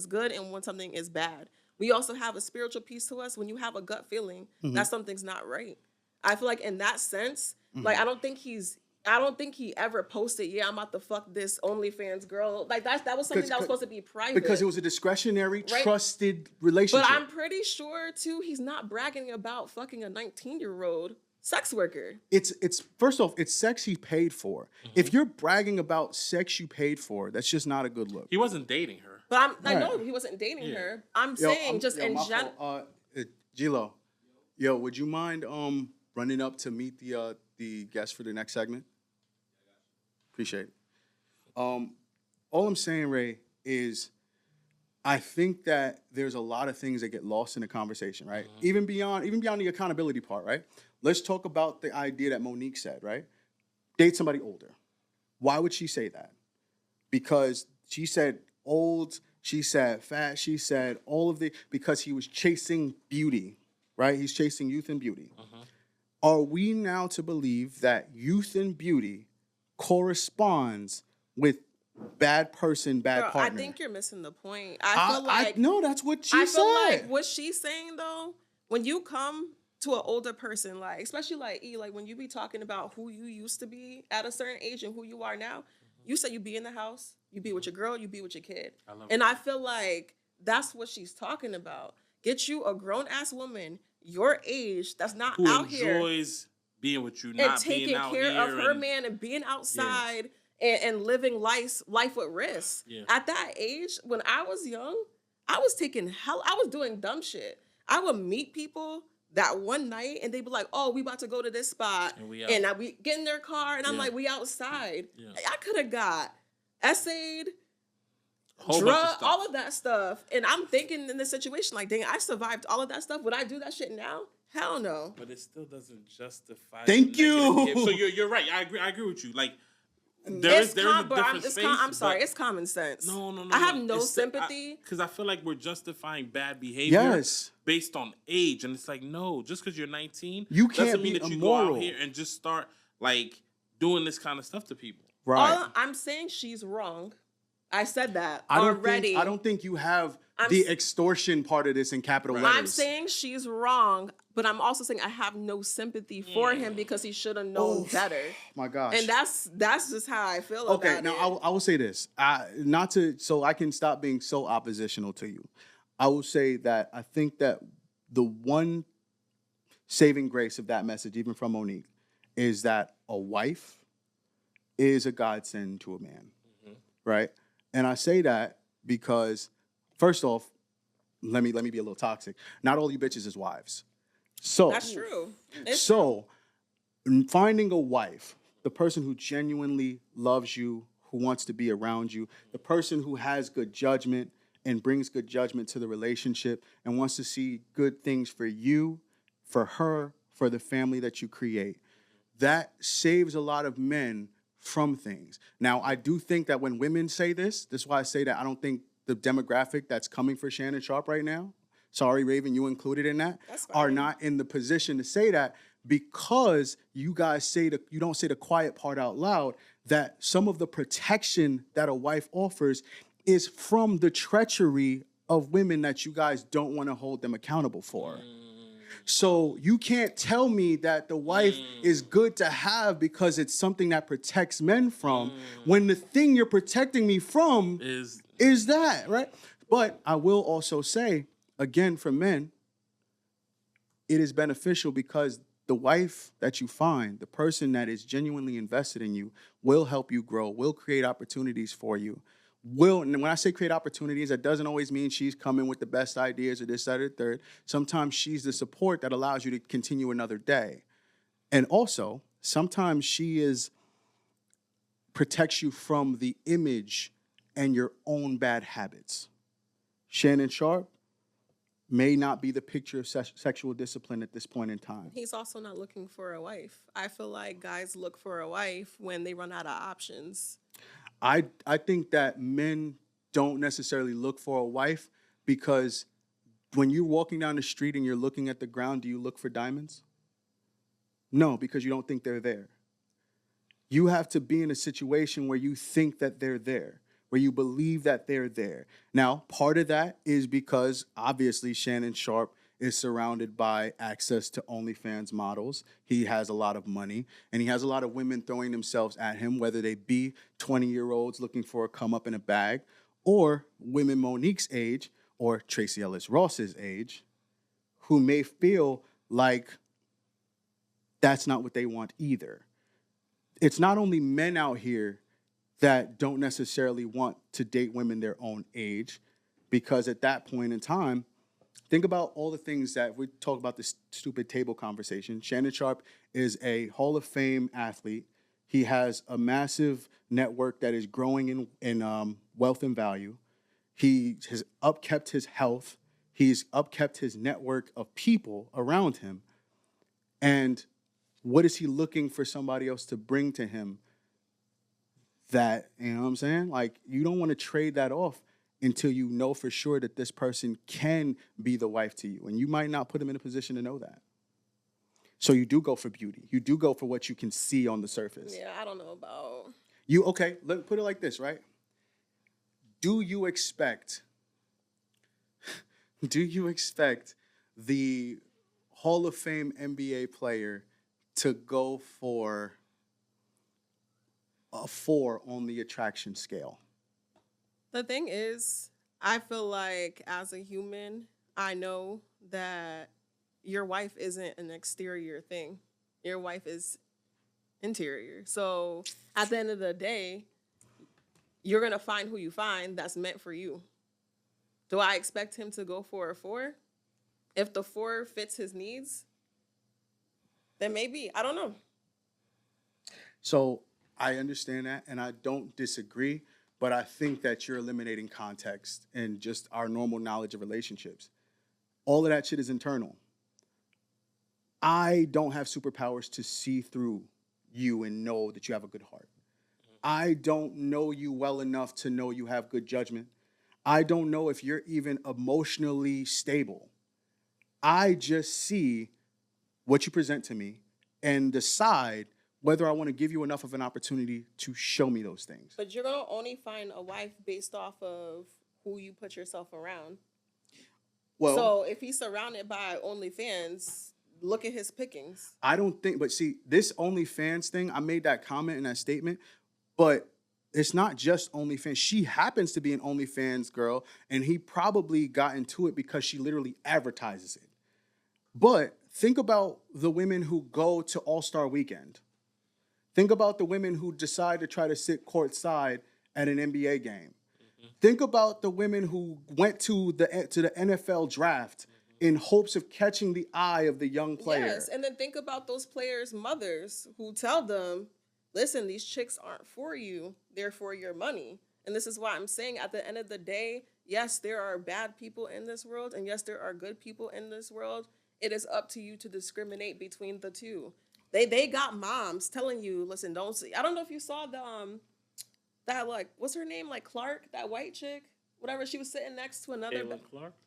good and when something is bad. We also have a spiritual piece to us. When you have a gut feeling that something's not right. I feel like in that sense, like I don't think he ever posted, yeah, I'm about to fuck this OnlyFans girl. Like that was something that was supposed to be private. Because it was a discretionary, trusted relationship. But I'm pretty sure too, he's not bragging about fucking a 19-year-old sex worker. It's first off, it's sex he paid for. If you're bragging about sex you paid for, that's just not a good look. He wasn't dating her. But I know he wasn't dating her. I'm saying just in general. G-Lo, would you mind running up to meet the guest for the next segment? Appreciate it. All I'm saying, Ray, is I think that there's a lot of things that get lost in the conversation, right? Even beyond the accountability part, right? Let's talk about the idea that Monique said, right? Date somebody older. Why would she say that? Because she said old, she said fat, she said all of because he was chasing beauty, right? He's chasing youth and beauty. Are we now to believe that youth and beauty corresponds with bad person, bad Girl, partner? I think you're missing the point. I feel like no, that's what she I said. feel like what she's saying though, when you come to an older person, like especially like E, like when you be talking about who you used to be at a certain age and who you are now, you say you be in the house, you be with your girl, you be with your kid. I feel like that's what she's talking about. Get you a grown ass woman your age that's not who out here enjoys being with you, and not taking being out care here of her man and being outside and living life with risk. Yeah. At that age, when I was young, I was doing dumb shit. I would meet people that one night and they'd be like, "Oh, we about to go to this spot," and we get in their car and I'm like, "We outside." Yeah. I could have got essayed, drug, all of that stuff, and I'm thinking in this situation like, "Dang, I survived all of that stuff. Would I do that shit now?" Hell no. But it still doesn't justify. Thank you. So you're right. I agree with you. Like there is a different space. I'm sorry, it's common sense. No. I have no sympathy because I feel like we're justifying bad behavior. Yes. Based on age, and it's like no, just because you're 19, you can't doesn't mean be that you immoral. go out here and just start like doing this kind of stuff to people. Right. I'm saying she's wrong. I said that I already. I don't think you have the extortion part of this in capital letters. I'm saying she's wrong, but I'm also saying I have no sympathy for him because he should have known better. My gosh. And that's just how I feel about it. Okay, now I will say this. So I can stop being so oppositional to you. I will say that I think that the one saving grace of that message, even from Monique, is that a wife is a godsend to a man, right? And I say that because, first off, let me be a little toxic. Not all you bitches is wives. So that's true. Finding a wife, the person who genuinely loves you, who wants to be around you, the person who has good judgment and brings good judgment to the relationship and wants to see good things for you, for her, for the family that you create. That saves a lot of men from things. Now, I do think that when women say this is why I say that I don't think the demographic that's coming for Shannon Sharpe right now, sorry, Raven, you included in that, are not in the position to say that because you guys you don't say the quiet part out loud, that some of the protection that a wife offers is from the treachery of women that you guys don't want to hold them accountable for. So you can't tell me that the wife is good to have because it's something that protects men from when the thing you're protecting me from is that, right? But I will also say, again, for men, it is beneficial because the wife that you find, the person that is genuinely invested in you, will help you grow, will create opportunities for you. And when I say create opportunities, that doesn't always mean she's coming with the best ideas or this, that, or third. Sometimes she's the support that allows you to continue another day. And also, sometimes she protects you from the image and your own bad habits. Shannon Sharpe may not be the picture of sexual discipline at this point in time. He's also not looking for a wife. I feel like guys look for a wife when they run out of options. I think that men don't necessarily look for a wife because when you're walking down the street and you're looking at the ground, do you look for diamonds? No, because you don't think they're there. You have to be in a situation where you think that they're there, where you believe that they're there. Now, part of that is because obviously Shannon Sharpe is surrounded by access to OnlyFans models. He has a lot of money, and he has a lot of women throwing themselves at him, whether they be 20-year-olds looking for a come up in a bag, or women Monique's age, or Tracy Ellis Ross's age, who may feel like that's not what they want either. It's not only men out here that don't necessarily want to date women their own age, because at that point in time, think about all the things that we talk about this stupid table conversation. Shannon Sharpe is a Hall of Fame athlete. He has a massive network that is growing in wealth and value. He has upkept his health. He's upkept his network of people around him. And what is he looking for somebody else to bring to him that, you know what I'm saying? Like, you don't want to trade that off until you know for sure that this person can be the wife to you. And you might not put him in a position to know that. So you do go for beauty. You do go for what you can see on the surface. Yeah, I don't know about. Okay, let put it like this, right? Do you expect the Hall of Fame NBA player to go for a 4 on the attraction scale? The thing is, I feel like as a human, I know that your wife isn't an exterior thing. Your wife is interior. So at the end of the day, you're going to find who you find that's meant for you. Do I expect him to go for a 4? If the 4 fits his needs, then maybe. I don't know. So I understand that, and I don't disagree, but I think that you're eliminating context and just our normal knowledge of relationships. All of that shit is internal. I don't have superpowers to see through you and know that you have a good heart. I don't know you well enough to know you have good judgment. I don't know if you're even emotionally stable. I just see what you present to me and decide whether I want to give you enough of an opportunity to show me those things. But you're going to only find a wife based off of who you put yourself around. Well, so if he's surrounded by OnlyFans, look at his pickings. I don't think, but see, this OnlyFans thing, I made that comment in that statement, but it's not just OnlyFans. She happens to be an OnlyFans girl, and he probably got into it because she literally advertises it. But think about the women who go to All-Star Weekend. Think about the women who decide to try to sit courtside at an NBA game. Mm-hmm. Think about the women who went to the NFL draft in hopes of catching the eye of the young player. Yes, and then think about those players' mothers who tell them, listen, these chicks aren't for you, they're for your money. And this is why I'm saying at the end of the day, yes, there are bad people in this world, and yes, there are good people in this world. It is up to you to discriminate between the two. They got moms telling you, listen, don't see. I don't know if you saw that, like, what's her name? Like Clark, that white chick? Whatever, she was sitting next to another.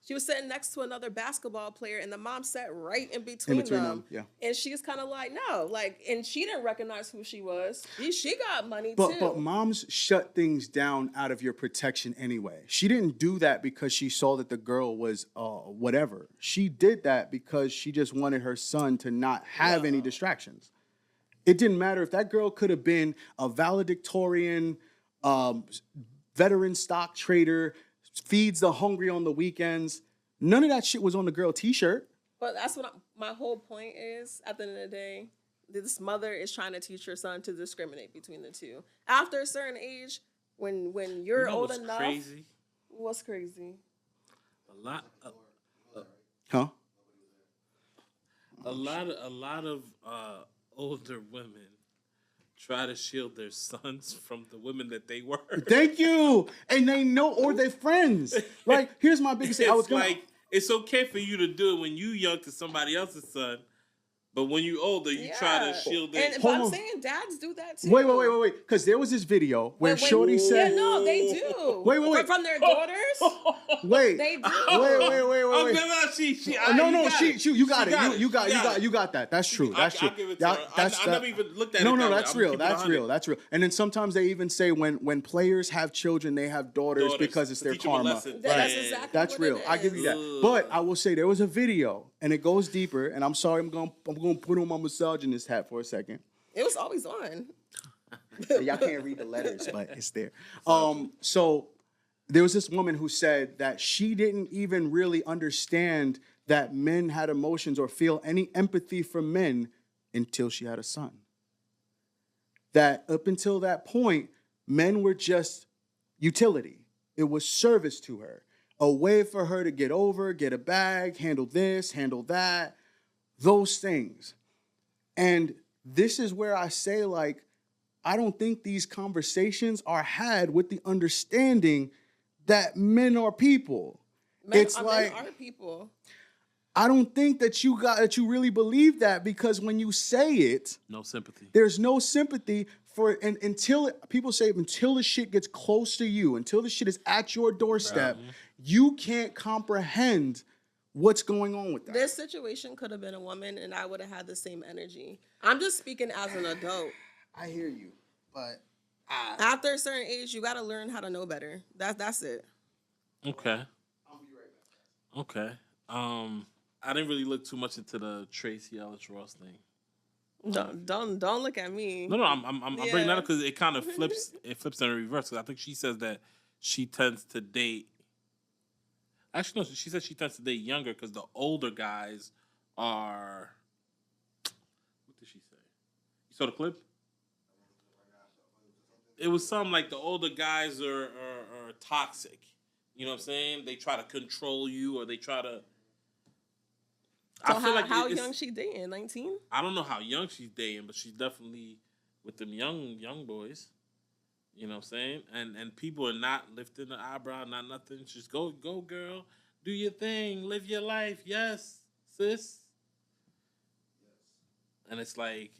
She was sitting next to another basketball player, and the mom sat right in between them. Yeah. And she's kind of like, no, like, and she didn't recognize who she was. She got money too. But moms shut things down out of your protection anyway. She didn't do that because she saw that the girl was whatever. She did that because she just wanted her son to not have any distractions. It didn't matter if that girl could have been a valedictorian, veteran stock trader, feeds the hungry on the weekends. None of that shit was on the girl t-shirt. But that's what my whole point is. At the end of the day, this mother is trying to teach her son to discriminate between the two. After a certain age, when you're old enough. Crazy? What's crazy? A lot of older women try to shield their sons from the women that they were. Thank you. And they know, or they're friends. Like, here's my biggest thing. It's okay for you to do it when you young to somebody else's son, but when you older, you try to shield it. And I'm saying dads do that too. Wait. Because there was this video where Shorty said... Yeah, no, they do. Wait. From their daughters? Wait. They do. Wait. You got that. That's true. I'll give it to her. I never even looked at it. No, that's real. That's real. And then sometimes they even say when players have children, they have daughters because it's their karma. That's exactly That's real. I give you that. But I will say there was a video, and it goes deeper. And I'm sorry, I'm going to put on my misogynist hat for a second. It was always on. Y'all can't read the letters, but it's there. So there was this woman who said that she didn't even really understand that men had emotions or feel any empathy for men until she had a son. That up until that point, men were just utility. It was service to her, a way for her to get over, get a bag, handle this, handle that, those things. And this is where I say, like, I don't think these conversations are had with the understanding that men are people. Men are people. I don't think that you really believe that, because when you say it, no sympathy. There's no sympathy for until the shit gets close to you, until the shit is at your doorstep, you can't comprehend What's going on with that? This situation could have been a woman, and I would have had the same energy. I'm just speaking as an adult. I hear you, but after a certain age, you got to learn how to know better. That's it. Okay. I'll be right back. Okay. I didn't really look too much into the Tracy Ellis Ross thing. Don't look at me. No, I'm bringing that up because it kind of flips. It flips in reverse. Cause I think she says that she tends to date. Actually, no. She said she tends to date younger because the older guys are. What did she say? You saw the clip? It was something like the older guys are toxic. You know what I'm saying? They try to control you, or they try to. So I feel like how young she dating? 19? I don't know how young she's dating, but she's definitely with them young boys. You know what I'm saying? And people are not lifting the eyebrow, not nothing. Just go girl, do your thing, live your life. Yes, sis. And it's like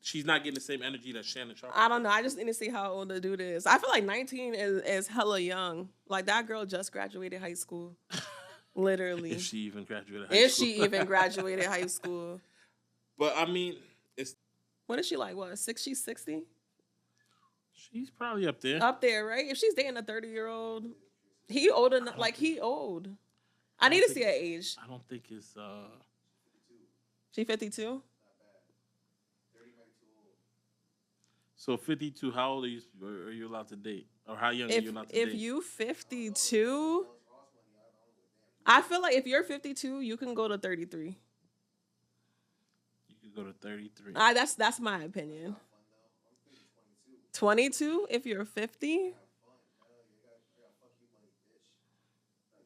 she's not getting the same energy that Shannon Sharpe. I don't know. I just need to see how old the dude is. I feel like 19 is hella young. Like that girl just graduated high school. Literally. If she even graduated high school. But I mean, it's. What is she like? What, 60, 60? She's probably up there. Up there, right? If she's dating a 30-year-old, he old enough. Like, he old. I need to see her age. I don't think it's. She 52? So 52, how old are you allowed to date? Or how young are you allowed to date? If you 52... I feel like if you're 52, you can go to 33. You can go to 33. That's my opinion. 22 if you're 50.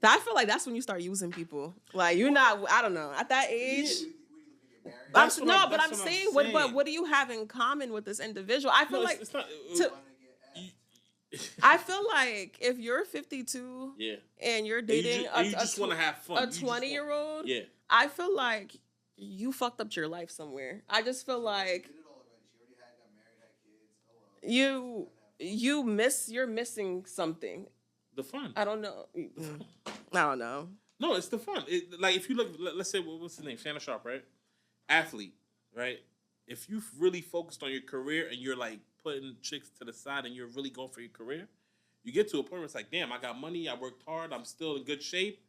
I feel like that's when you start using people. Like you're not. I don't know. At that age. I'm saying. What do you have in common with this individual? I feel like. I feel like if you're 52 and you're dating you just want to have fun. A 20-year-old, I feel like you fucked up your life somewhere. I just feel like you're missing something. The fun. I don't know. No, it's the fun. Like if you look, let's say what's his name, Shannon Sharpe, right? Athlete, right? If you really focused on your career and you're like putting chicks to the side and you're really going for your career, you get to a point where it's like, damn, I got money, I worked hard, I'm still in good shape.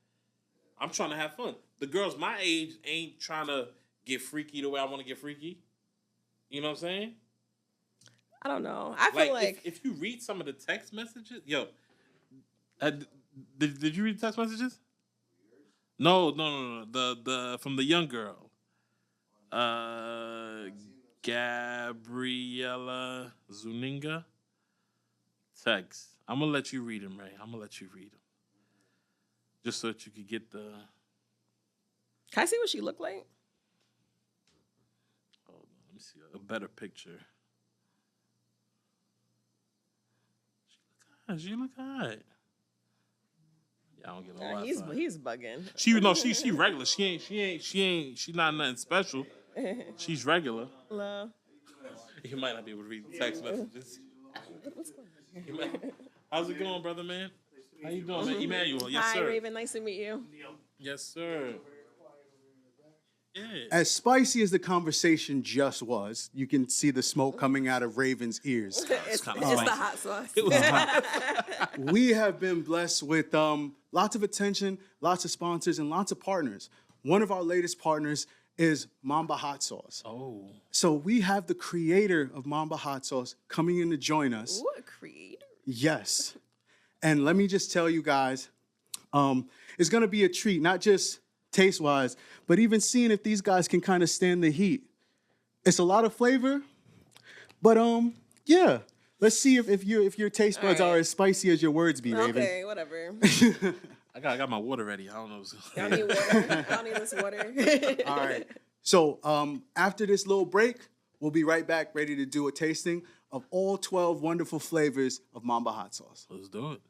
I'm trying to have fun. The girls my age ain't trying to get freaky the way I want to get freaky. You know what I'm saying? I don't know. I feel like if you read some of the text messages, did you read the text messages? No. The from the young girl. Gabriella Zuninga text. I'm gonna let you read him, Ray. I'm gonna let you read him, just so that you could get the. Can I see what she looked like? Hold on, let me see a better picture. She look alright. Yeah, I don't get no He's bugging. She regular. She not nothing special. She's regular. Hello. You might not be able to read the text messages. What's going on? How's it going, brother, man? How you doing, man? Emmanuel, yes, sir. Hi, Raven. Nice to meet you. Yes, sir. Yeah. As spicy as the conversation just was, you can see the smoke coming out of Raven's ears. It's the hot sauce. It was hot. We have been blessed with lots of attention, lots of sponsors, and lots of partners. One of our latest partners is Mamba Hot Sauce. Oh. So we have the creator of Mamba Hot Sauce coming in to join us. Ooh, a creator. Yes. And let me just tell you guys, it's going to be a treat, not just taste-wise, but even seeing if these guys can kind of stand the heat. It's a lot of flavor, but yeah. Let's see if your taste buds are as spicy as your words be, Raven. Okay, whatever. I got my water ready. I don't know. Y'all need water? Y'all need this water? All right. So after this little break, we'll be right back ready to do a tasting of all 12 wonderful flavors of Mamba Hot Sauce. Let's do it.